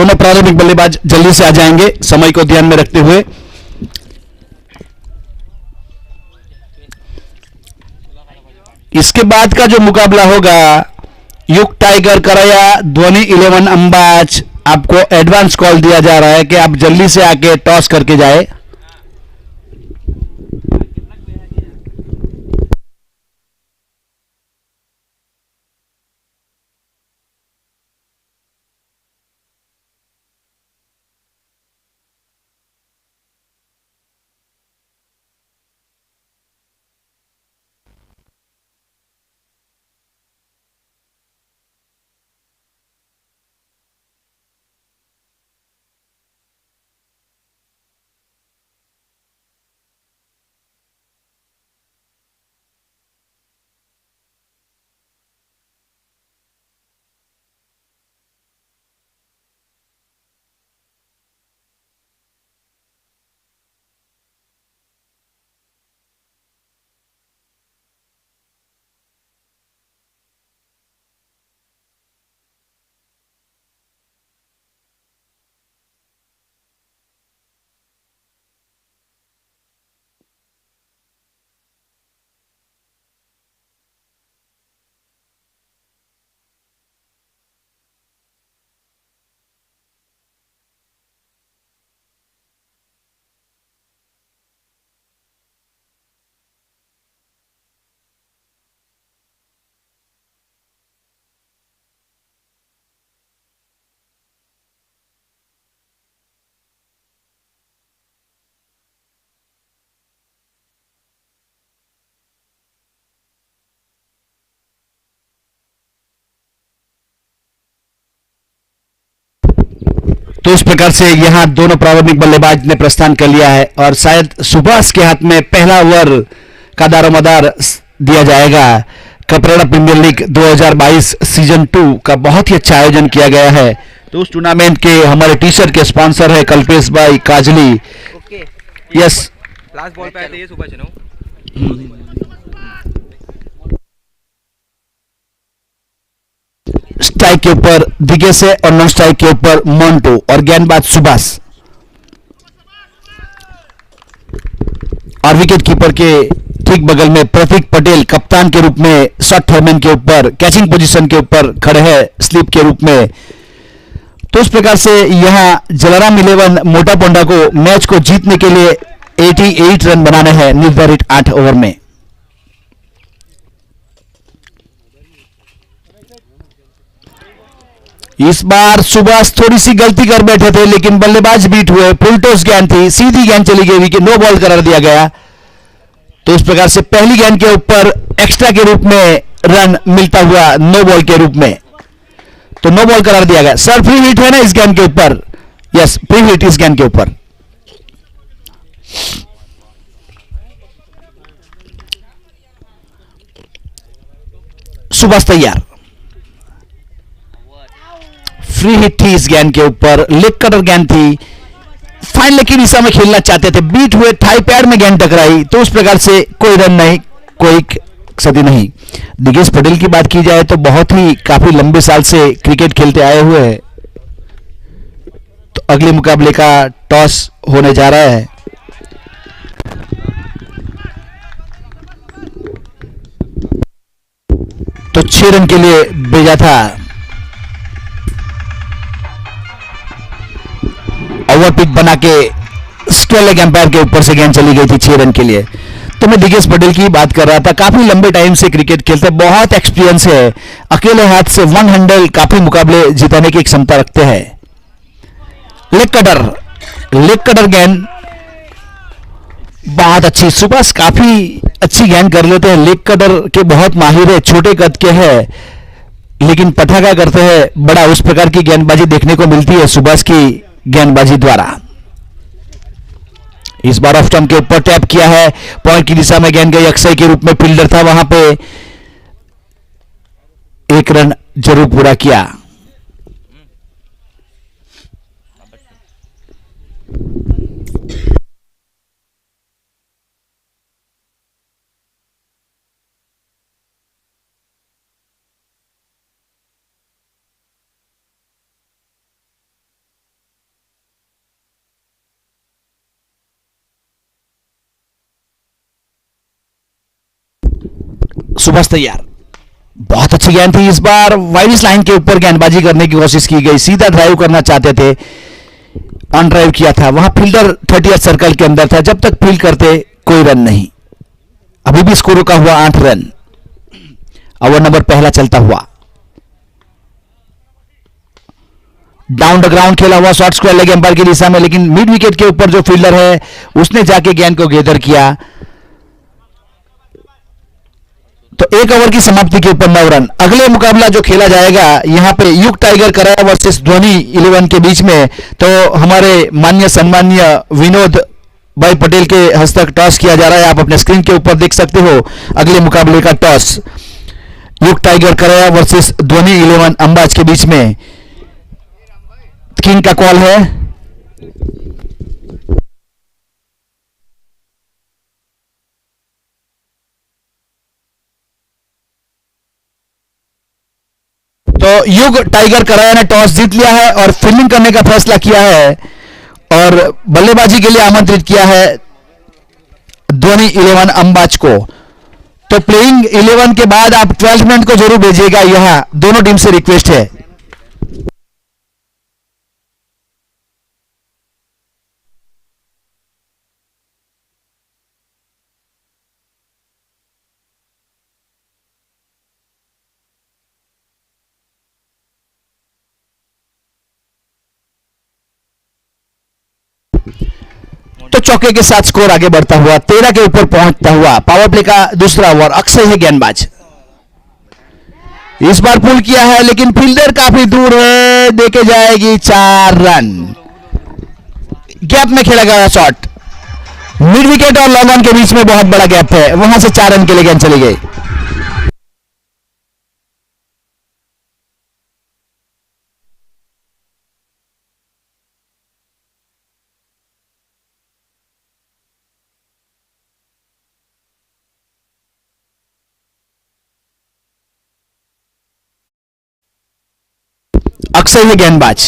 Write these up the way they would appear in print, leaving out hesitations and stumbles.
दोनों प्रारंभिक बल्लेबाज जल्दी से आ जाएंगे समय को ध्यान में रखते हुए। इसके बाद का जो मुकाबला होगा युग टाइगर करया ध्वनि 11 अंबाज, आपको एडवांस कॉल दिया जा रहा है कि आप जल्दी से आके टॉस करके जाए। तो इस प्रकार से यहां दोनों प्रारंभिक बल्लेबाज ने प्रस्थान कर लिया है और शायद सुभाष के हाथ में पहला ओवर का दारोमदार दिया जाएगा। कपराड़ा प्रीमियर लीग 2022 सीजन 2 का बहुत ही अच्छा आयोजन किया गया है। तो उस टूर्नामेंट के हमारे टी शर्ट के स्पॉन्सर है कल्पेश भाई काजली। यस, लास्ट बॉल पे आए थे ये सुभाष नो। स्ट्राइक के ऊपर दिगेश है और नॉन स्ट्राइक के ऊपर मोंटो और गेंदबाज सुभाष। और विकेट कीपर के ठीक बगल में प्रतीक पटेल कप्तान के रूप में शॉट थर्मैन के ऊपर कैचिंग पोजीशन के ऊपर खड़े हैं स्लीप के रूप में। तो इस प्रकार से यहां जलाराम 11 मोटा पोंडा को मैच को जीतने के लिए 88 रन बनाने हैं निर्धारित 8 ओवर में। इस बार सुभाष थोड़ी सी गलती कर बैठे थे लेकिन बल्लेबाज बीट हुए, फुल टॉस गेंद थी, सीधी गेंद चली गई, विकेट नो बॉल करार दिया गया। तो इस प्रकार से पहली गेंद के ऊपर एक्स्ट्रा के रूप में रन मिलता हुआ नो बॉल के रूप में, तो नो बॉल करार दिया गया। सर फ्री हिट है ना इस गेंद के ऊपर? यस, फ्री हिट इस गेंद के ऊपर। सुभाष तैयार, फ्री हिट थी इस गेंद के ऊपर, लेग कटर गेंद थी, फाइन लेग की दिशा में खेलना चाहते थे, बीट हुए, थाई पैड में गेंद टकराई, तो उस प्रकार से कोई रन नहीं, कोई क्षति नहीं। दिगेश पटेल की बात की जाए तो बहुत ही काफी लंबे साल से क्रिकेट खेलते आए हुए हैं। तो अगले मुकाबले का टॉस होने जा रहा है। तो 6 रन के लिए भेजा था। ओवर पिच बना के स्क्वायर लेग एम्पायर के ऊपर से गेंद चली गई थी 6 रन के लिए। तो मैं दिगेश पटेल की बात कर रहा था, काफी लंबे टाइम से क्रिकेट खेलते, बहुत एक्सपीरियंस है, अकेले हाथ से 1 हैंडल काफी मुकाबले जिताने की क्षमता रखते हैं। लेग कटर गेंद बहुत अच्छी, सुभाष काफी अच्छी गेंद कर लेते हैं, लेग कटर के बहुत माहिर है, छोटे कद के हैं लेकिन पटाखा करते हैं बड़ा, उस प्रकार की गेंदबाजी देखने को मिलती है सुभाष की गेंदबाजी द्वारा। इस बार ऑफ स्टंप के ऊपर टैप किया है, पॉइंट की दिशा में गेंद गई, अक्षय के रूप में फील्डर था वहां पे, 1 रन जरूर पूरा किया। सुबह तैयार, बहुत अच्छी गेंद थी। इस बार वाइड लाइन के ऊपर गेंदबाजी करने की कोशिश की गई, सीधा ड्राइव करना चाहते थे, ऑन ड्राइव किया था, वहां फील्डर 30 सर्कल के अंदर था, जब तक फील्ड करते कोई रन नहीं। अभी भी स्कोर रुका हुआ 8 रन। ओवर नंबर पहला चलता हुआ, डाउन द ग्राउंड खेला हुआ शॉर्ट स्क्वायर लेग एम्पायर की दिशा में, लेकिन मिड विकेट के ऊपर जो फील्डर है उसने जाके गेंद को गैदर किया, तो एक ओवर की समाप्ति के ऊपर 9 रन। अगले मुकाबला जो खेला जाएगा यहां पे युग टाइगर कराया वर्सेस धोनी 11 के बीच में, तो हमारे माननीय सम्माननीय विनोद भाई पटेल के हस्तक टॉस किया जा रहा है। आप अपने स्क्रीन के ऊपर देख सकते हो अगले मुकाबले का टॉस, युग टाइगर कराया वर्सेस धोनी 11 अंबाज के बीच में। किंग का कॉल है, तो युग टाइगर कराया ने टॉस जीत लिया है और फील्डिंग करने का फैसला किया है और बल्लेबाजी के लिए आमंत्रित किया है धोनी 11 अंबाज को। तो प्लेइंग 11 के बाद आप 12 मिनट को जरूर भेजिएगा, यह दोनों टीम से रिक्वेस्ट है। तो चौके के साथ स्कोर आगे बढ़ता हुआ 13 के ऊपर पहुंचता हुआ, पावर प्ले का दूसरा ओवर, अक्षय है गेंदबाज, इस बार पुल किया है लेकिन फील्डर काफी दूर है, देके जाएगी 4 रन। गैप में खेला गया शॉट, मिड विकेट और लॉन्ग ऑन के बीच में बहुत बड़ा गैप है, वहां से 4 रन के लिए गेंद चली गई। अक्षय है गेंदबाज,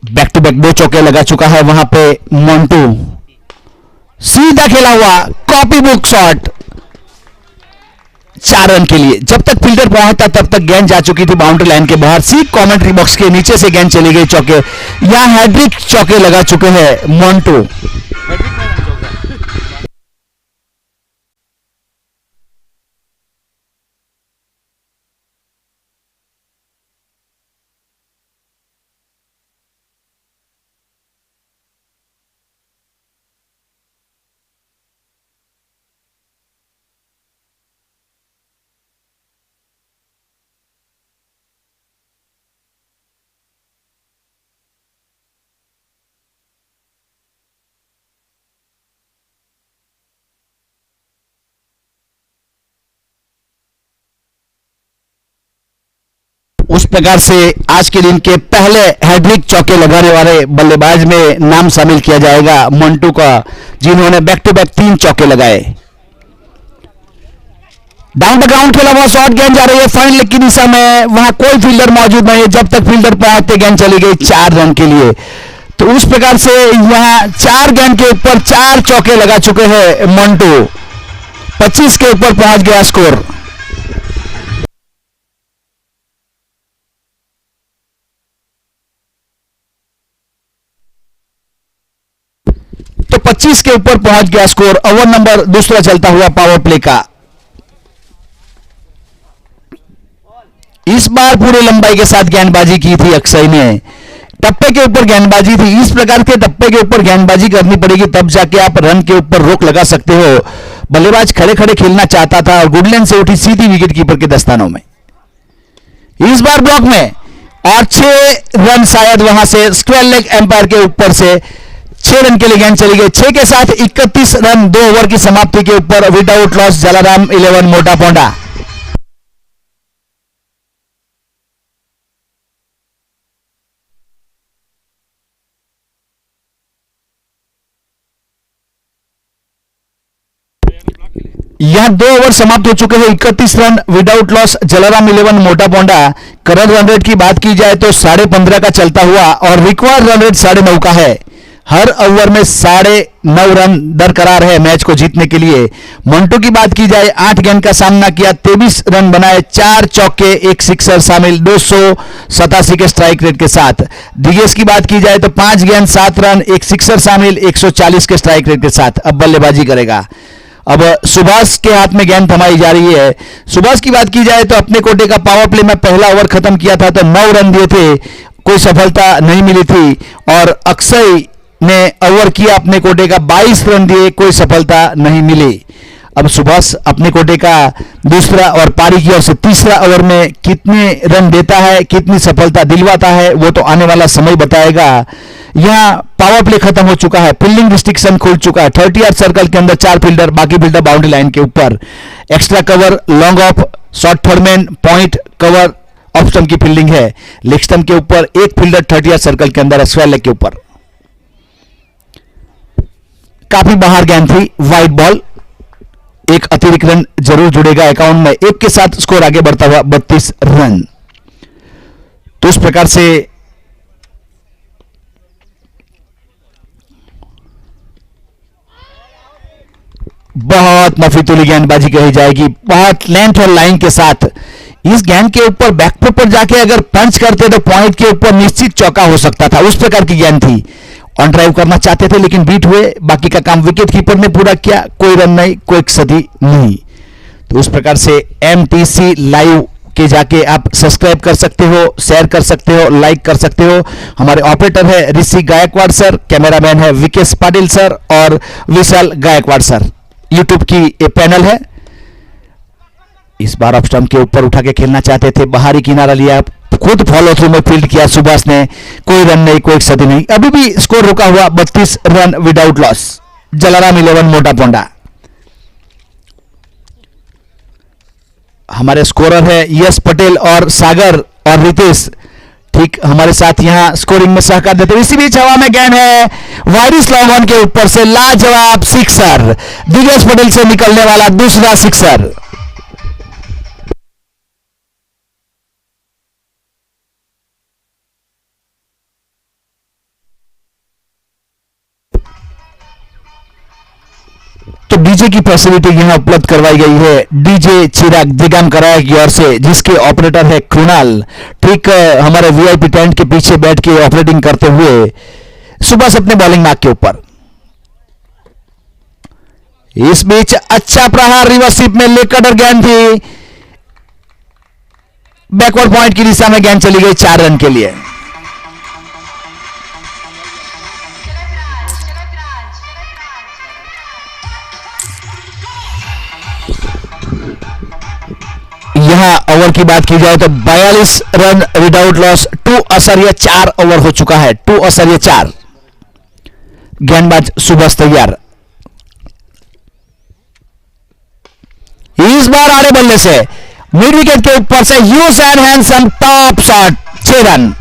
बैक टू बैक 2 चौके लगा चुका है, वहां पे मोंटू सीधा खेला हुआ कॉपी बुक शॉट 4 रन के लिए। जब तक फील्डर पहुंचता तब तक गेंद जा चुकी थी बाउंड्री लाइन के बाहर, सी कमेंट्री बॉक्स के नीचे से गेंद चली गई चौके। यहां हैट्रिक चौके लगा चुके हैं मोंटू। उस प्रकार से आज के दिन के पहले हैट्रिक चौके लगाने वाले बल्लेबाज में नाम शामिल किया जाएगा मंटू का, जिन्होंने बैक टू बैक 3 चौके लगाए। डाउन द ग्राउंड खेला हुआ शॉट, गेंद जा रही है फाइन लेग की दिशा में, वहां कोई फील्डर मौजूद नहीं है, जब तक फील्डर पहुंचते गेंद चली गई 4 रन के लिए। तो उस प्रकार से यहां 4 गेंद के ऊपर 4 चौके लगा चुके हैं मंटू, 25 के ऊपर पहुंच गया स्कोर। तो 25 के ऊपर पहुंच गया स्कोर। ओवर नंबर दूसरा चलता हुआ पावर प्ले का, इस बार पूरी लंबाई के साथ गेंदबाजी की थी अक्षय ने, टप्पे के ऊपर गेंदबाजी थी। इस प्रकार के टप्पे के ऊपर गेंदबाजी करनी पड़ेगी, तब जाके आप रन के ऊपर रोक लगा सकते हो। बल्लेबाज खड़े खड़े खेलना चाहता था और गुडलैंड से उठी सीधी विकेट कीपर के दस्तानों में। इस बार ब्लॉक में और 6 रन शायद वहां से स्क्वायर लेग एम्पायर के ऊपर से 6 रन के लिए गेंद चली गई। 6 के साथ 31 रन 2 ओवर की समाप्ति के ऊपर विदाउट लॉस जलाराम 11 मोटा पोंडा। यहां 2 ओवर समाप्त हो चुके हैं, 31 रन विदाउट लॉस जलाराम 11 मोटा पोंडा। करंट रन रेट की बात की जाए तो 15.5 का चलता हुआ और रिक्वायर्ड रन रेट 9.5 का है। हर ओवर में 9.5 रन दरकरार है मैच को जीतने के लिए। मंटो की बात की जाए 8 गेंद का सामना किया, 23 रन बनाए, 4 चौके, 1 सिक्सर शामिल, 287 के स्ट्राइक रेट के साथ। दिगेश की बात की जाए तो 5 गेंद 7 रन, 1 सिक्सर शामिल, 140 के स्ट्राइक रेट के साथ अब बल्लेबाजी करेगा। अब सुभाष के हाथ में गेंद थमाई जा रही है। सुभाष की बात की जाए तो अपने कोटे का पावर प्ले में पहला ओवर खत्म किया था तो 9 रन दिए थे, कोई सफलता नहीं मिली थी। और अक्षय ने ओवर किया अपने कोटे का, 22 रन दिए, कोई सफलता नहीं मिली। अब सुभाष अपने कोटे का दूसरा और पारी की ओर से तीसरा ओवर में कितने रन देता है, कितनी सफलता दिलवाता है, वो तो आने वाला समय बताएगा। यहां पावर प्ले खत्म हो चुका है, फील्डिंग रिस्ट्रिक्शन खुल चुका है। 30 यार्ड सर्कल के अंदर 4 फील्डर, बाकी फील्डर बाउंड्री लाइन के ऊपर। Extra cover, long off, short third man, point cover, off stump की फील्डिंग है। लेग स्टंप के ऊपर एक फील्डर 30 यार्ड सर्कल के अंदर, स्क्वायर लेग के ऊपर। काफी बाहर गेंद थी, वाइड बॉल, एक अतिरिक्त रन जरूर जुड़ेगा अकाउंट में। 1 के साथ स्कोर आगे बढ़ता हुआ 32 रन। तो इस प्रकार से बहुत मफीतुली गेंदबाजी कही जाएगी, बहुत लेंथ और लाइन के साथ। इस गेंद के ऊपर बैकफुट पर जाके अगर पंच करते तो पॉइंट के ऊपर निश्चित चौका हो सकता था, उस प्रकार की गेंद थी। ऑन ड्राइव करना चाहते थे लेकिन बीट हुए, बाकी का काम विकेट कीपर ने पूरा किया, कोई रन नहीं, कोई क्षति नहीं। तो उस प्रकार से MTC लाइव के जाके आप सब्सक्राइब कर सकते हो, शेयर कर सकते हो, लाइक कर सकते हो। हमारे ऑपरेटर है ऋषि गायकवाड़ सर, कैमरामैन है विकेश पाटिल सर और विशाल गायकवाड़ सर। यूट्यूब की ये पैनल है। इस बार ऑफ स्टंप के ऊपर उठा के खेलना चाहते थे, बाहरी किनारा लिया, खुद फॉलो थ्रू में फील्ड किया सुभाष ने, कोई रन नहीं, कोई क्षति नहीं। अभी भी स्कोर रुका हुआ 32 रन विदाउट लॉस। जलाराम 11 मोटा पोंडा। हमारे स्कोरर है यश पटेल और सागर और रितेश, ठीक हमारे साथ यहां स्कोरिंग में सहकार देते। इसी बीच हवा में गेंद है, वाइड लॉन्ग ऑन के ऊपर से लाजवाब सिक्सर, दिगेश पटेल से निकलने वाला दूसरा सिक्सर। तो डीजे की फैसिलिटी यहां उपलब्ध करवाई गई है, डीजे चिराग दिगम कराया की ओर से, जिसके ऑपरेटर है कृणाल, ठीक हमारे VIP टेंट के पीछे बैठ के ऑपरेटिंग करते हुए सुभाष अपने बॉलिंग मार्क के ऊपर। इस बीच अच्छा प्रहार रिवर्सिप में लेग कटर गेंद थी, बैकवर्ड पॉइंट की दिशा में गेंद चली गई 4 रन के लिए। यहां ओवर की बात की जाए तो 42 रन विदाउट लॉस, 2.4 ओवर हो चुका है, 2.4। गेंदबाज सुभाष तैयार। इस बार आड़े बल्ले से मिड विकेट के ऊपर से huge and handsome top shot, 6 run.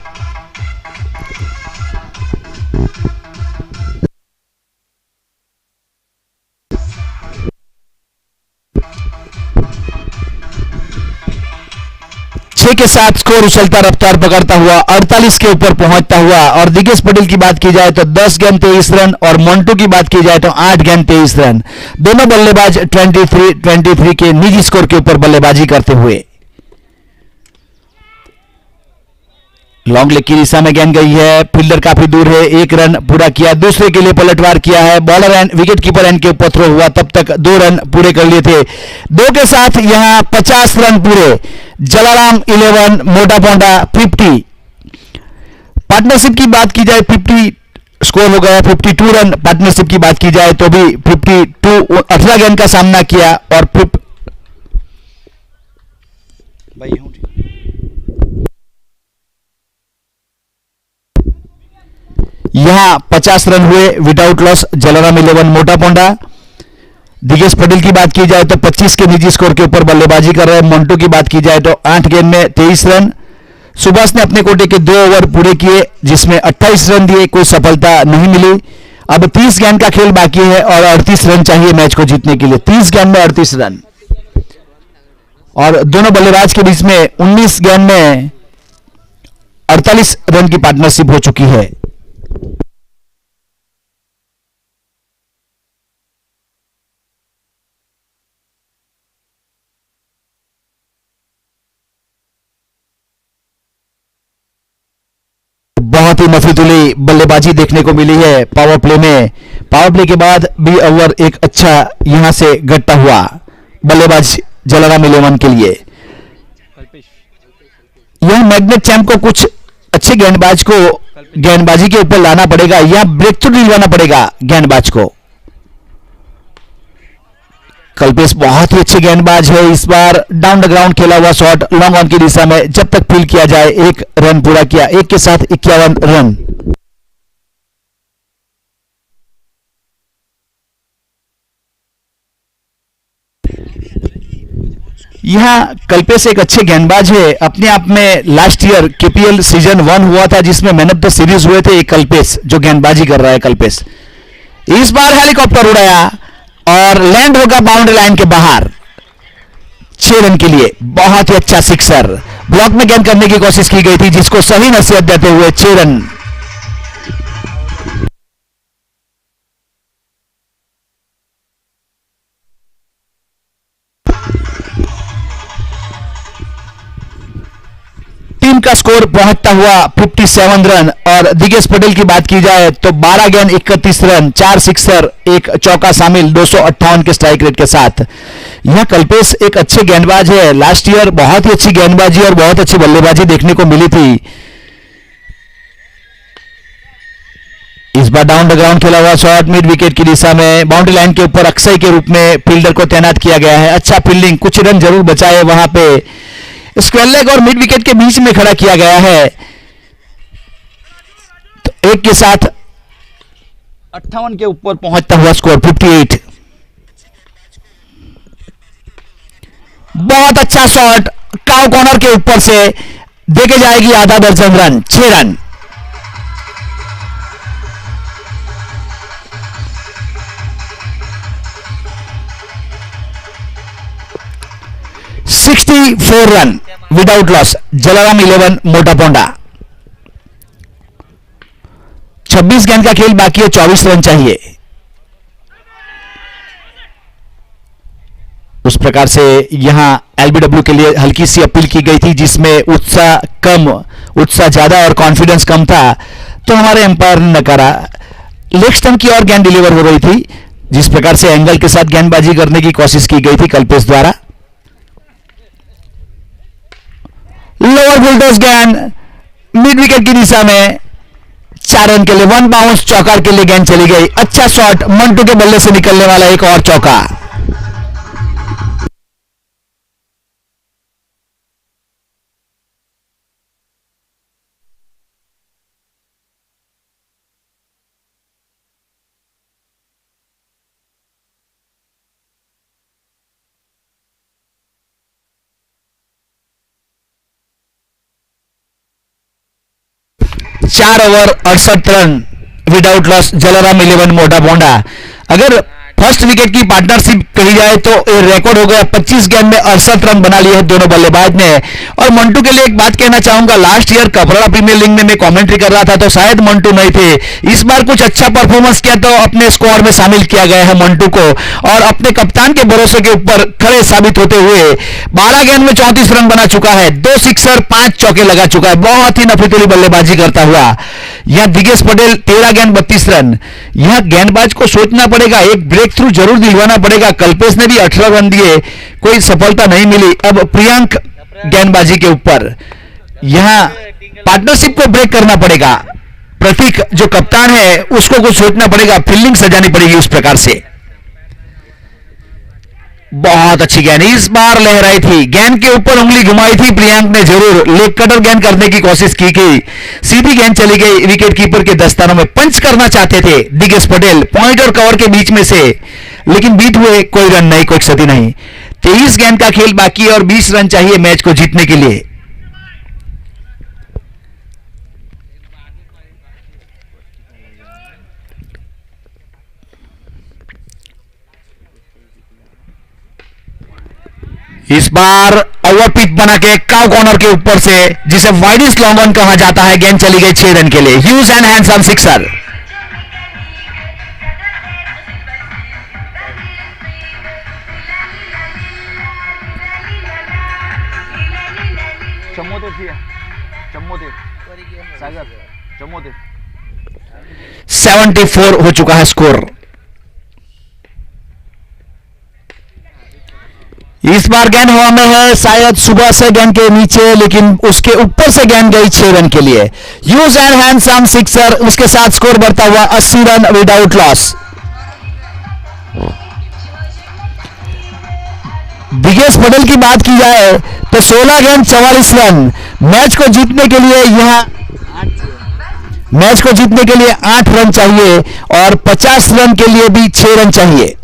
छह के साथ स्कोर उछलता रफ्तार पकड़ता हुआ 48 के ऊपर पहुंचता हुआ। और दिगेश पटेल की बात की जाए तो 10 गेंद 23 रन और मंटू की बात की जाए तो 8 गेंद 23 रन। दोनों बल्लेबाज 23 के निजी स्कोर के ऊपर बल्लेबाजी करते हुए। लॉन्ग लेग की दिशा में गेंद गई है, फील्डर काफी दूर है, 1 रन पूरा किया, दूसरे के लिए पलटवार किया है, bowler and wicket keeper and के ऊपर थ्रो हुआ, तब तक 2 रन पूरे कर लिए थे। 2 के साथ यहां 50 रन पूरे। जलाराम 11, मोटा पोंडा 50। पार्टनरशिप की बात की जाए 50 स्कोर हो गया, 52 रन। पार्टनरशिप की बात की जाए तो भी 52, 18 गेंद का सामना किया और यहां 50 रन हुए विदाउट लॉस। जलाराम 11, मोटा पोंडा। दिगेश पटेल की बात की जाए तो 25 के निजी स्कोर के ऊपर बल्लेबाजी कर रहे हैं। मंटू की बात की जाए तो 8 गेंद में 23 रन। सुभाष ने अपने कोटे के 2 ओवर पूरे किए जिसमें 28 रन दिए, कोई सफलता नहीं मिली। अब 30 गेंद का खेल बाकी है और 38 रन चाहिए मैच को जीतने के लिए। 30 गेंद में 38 रन और दोनों बल्लेबाज के बीच में 19 गेंद में 48 रन की पार्टनरशिप हो चुकी है। ही नफीतुली बल्लेबाजी देखने को मिली है पावर प्ले में। पावर प्ले के बाद भी ओवर एक अच्छा यहां से घटता हुआ बल्लेबाज जलाराम 11 के लिए। यह मैग्नेट चैंप को कुछ अच्छे गेंदबाज को गेंदबाजी के ऊपर लाना पड़ेगा या ब्रेक थ्रू दिलवाना पड़ेगा गेंदबाज को। कल्पेश बहुत ही अच्छे गेंदबाज है। इस बार डाउन द ग्राउंड खेला हुआ शॉट लॉन्ग ऑन की दिशा में जब तक फील किया जाए, एक रन पूरा किया, एक के साथ 51 रन। यहां कल्पेश एक अच्छे गेंदबाज है अपने आप में। लास्ट ईयर केपीएल सीजन 1 हुआ था जिसमें मैन ऑफ द सीरीज हुए थे एक कल्पेश जो गेंदबाजी कर रहा है कल्पेश। इस बार हेलीकॉप्टर उड़ाया और लैंड होगा बाउंड्री लाइन के बाहर 6 रन के लिए। बहुत ही अच्छा सिक्सर ब्लॉक में गेंद करने की कोशिश की गई थी जिसको सही नसीहत देते हुए 6 रन। टीम का स्कोर पहुंचता हुआ 57 रन। और दिगेश पटेल की बात की जाए तो 12 गेंद 31 रन, 4 सिक्सर, एक चौका शामिल 258 के स्ट्राइक रेट के साथ। यह कल्पेश एक अच्छे गेंदबाज है। लास्ट ईयर बहुत ही अच्छी गेंदबाजी और बहुत अच्छी बल्लेबाजी देखने को मिली थी। इस बार डाउन द ग्राउंड खेला हुआ शॉट मिड विकेट की दिशा में बाउंड्री लाइन के ऊपर अक्षय के रूप में फील्डर को तैनात किया गया है। अच्छा फील्डिंग, कुछ रन जरूर बचाए वहां पे। स्क्वायर लेग और मिड विकेट के बीच में खड़ा किया गया है। तो एक के साथ 58 के ऊपर पहुंचता हुआ स्कोर 58। बहुत अच्छा शॉट काउ कॉर्नर के ऊपर से देके जाएगी आधा दर्जन run, 6 run. Four run without loss Jalaram 11 मोटा पोंडा। 26 गेंद का खेल बाकी है, 24 रन चाहिए। उस प्रकार से यहां एलबीडब्ल्यू के लिए हल्की सी अपील की गई थी जिसमें उत्साह ज्यादा और कॉन्फिडेंस कम था, तो हमारे एम्पायर ने नकारा। लेग स्टंप की और गेंद डिलीवर हो रही थी जिस प्रकार से एंगल के साथ गेंदबाजी करने की कोशिश की गई थी कल्पेश द्वारा। लोअर बुलडोज गेंद मिड विकेट की दिशा में 4 रन के लिए 1 बाउंस चौकार के लिए गेंद चली गई। अच्छा शॉट, मंटू के बल्ले से निकलने वाला एक और चौका। चार over 68 run without loss Jalaram 11 मोटा पोंडा। अगर फर्स्ट विकेट की पार्टनरशिप कही जाए तो ये रिकॉर्ड हो गया। 25 गेंद में 68 रन बना लिए हैं दोनों बल्लेबाज ने। और मंटू के लिए एक बात कहना चाहूंगा, लास्ट ईयर कपड़ा प्रीमियर लीग में मैं कमेंट्री कर रहा था तो शायद मंटू नहीं थे। इस बार कुछ अच्छा परफॉर्मेंस किया तो अपने स्क्वाड में शामिल किया गया है मंटू को और अपने कप्तान के भरोसे के ऊपर खड़े साबित होते हुए 12 गेंद में 34 रन बना चुका है, 2 सिक्सर 5 चौके लगा चुका है। बहुत ही नफीतुली बल्लेबाजी करता हुआ यह दिगेश पटेल 13 गेंद 32 रन। यह गेंदबाज को सोचना पड़ेगा, एक ब्रेक थ्रू जरूर दिलवाना पड़ेगा। कल्पेश ने भी 18 रन दिए, कोई सफलता नहीं मिली। अब प्रियांक गेंदबाजी के ऊपर यहां पार्टनरशिप को ब्रेक करना पड़ेगा। प्रतीक जो कप्तान है उसको कुछ सोचना पड़ेगा, फील्डिंग सजानी पड़ेगी उस प्रकार से। बहुत अच्छी गेंद इस बार लहराई थी, गेंद के ऊपर उंगली घुमाई थी प्रियांक ने जरूर। लेग कटर गेंद करने की कोशिश की गई, सीधी गेंद चली गई विकेट कीपर के दस्तानों में। पंच करना चाहते थे दिगेश पटेल पॉइंट और कवर के बीच में से, लेकिन बीट हुए, कोई रन नहीं, कोई क्षति नहीं। 23 गेंद का खेल बाकी और 20 रन चाहिए मैच को जीतने के लिए। इस बार ओवर पिच बना के काउ कॉर्नर के ऊपर से, जिसे वाइडिस लॉन्ग ऑन कहा जाता है, गेंद चली गई 6 रन के लिए। Huge and handsome sixer. 74 हो चुका है स्कोर। इस बार गेंद हवा में है, शायद सुबह से गेंद के नीचे, लेकिन उसके ऊपर से गेंद गई 6 रन के लिए। यूज एंड हैंडसम सिक्सर, उसके साथ स्कोर बढ़ता हुआ 80 run without loss. Digesh Patel की बात की जाए तो 16 गेंद 44 रन। मैच को जीतने के लिए 8 रन चाहिए और 50 रन के लिए भी 6 रन चाहिए।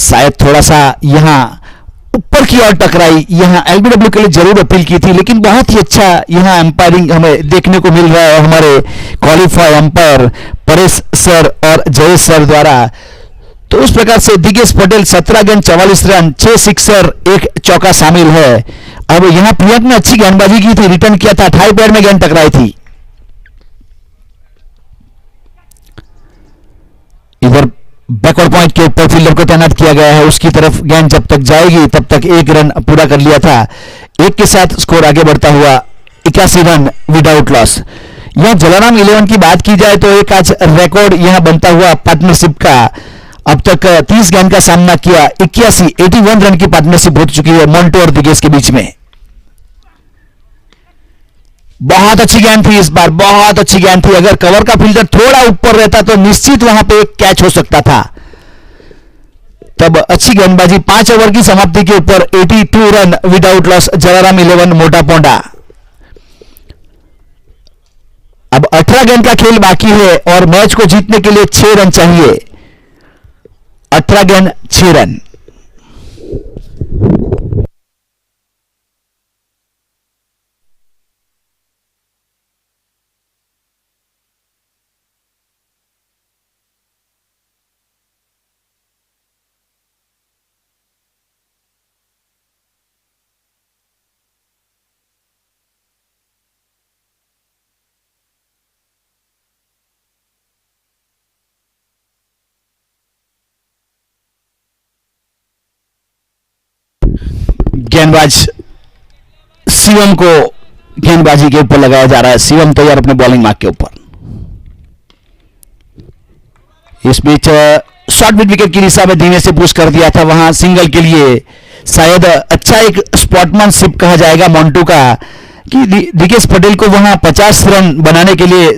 शायद थोड़ा सा यहां ऊपर की ओर टकराई, यहां एलबीडब्ल्यू के लिए जरूर अपील की थी, लेकिन बहुत ही अच्छा यहां एम्पायरिंग हमें देखने को मिल रहा है हमारे क्वालिफाई अंपायर परेश सर और जयेश सर द्वारा। तो उस प्रकार से दिगेश पटेल 17 गेंद 44 रन, 6 सिक्सर, 1 चौका शामिल है। अब यहां प्रियंक ने अच्छी गेंदबाजी की थी, रिटर्न किया था, 28 पैड में गेंद टकराई थी। इधर बैकवर्ड पॉइंट के ऊपर फील्डर को तैनात किया गया है, उसकी तरफ गेंद जब तक जाएगी तब तक 1 रन पूरा कर लिया था। 1 के साथ स्कोर आगे बढ़ता हुआ 81 रन विदाउट लॉस। यहां जलाराम 11 की बात की जाए तो एक आज रिकॉर्ड यहां बनता हुआ पार्टनरशिप का। अब तक 30 गेंद का सामना किया, 81 रन की पार्टनरशिप हो चुकी है मोंटो और दिगेश के बीच में। बहुत अच्छी गेंद थी इस बार, बहुत अच्छी गेंद थी। अगर कवर का फील्डर थोड़ा ऊपर रहता तो निश्चित वहां पे एक कैच हो सकता था। तब अच्छी गेंदबाजी। 5 ओवर की समाप्ति के ऊपर 82 रन विदाउट लॉस, जलाराम 11 मोटा पोंडा। अब 18 गेंद का खेल बाकी है और मैच को जीतने के लिए 6 रन चाहिए। 18 गेंद 6 रन। गेंदबाज शिवम को गेंदबाजी के ऊपर लगाया जा रहा है। शिवम तैयार अपने बॉलिंग मार्क के ऊपर। इस बीच शॉर्ट मिड विकेट की दिशा में धीमे से पुश कर दिया था, वहां सिंगल के लिए शायद अच्छा एक स्पॉटमैनशिप कहा जाएगा मोंटू का कि दिगेश पटेल को वहां 50 रन बनाने के लिए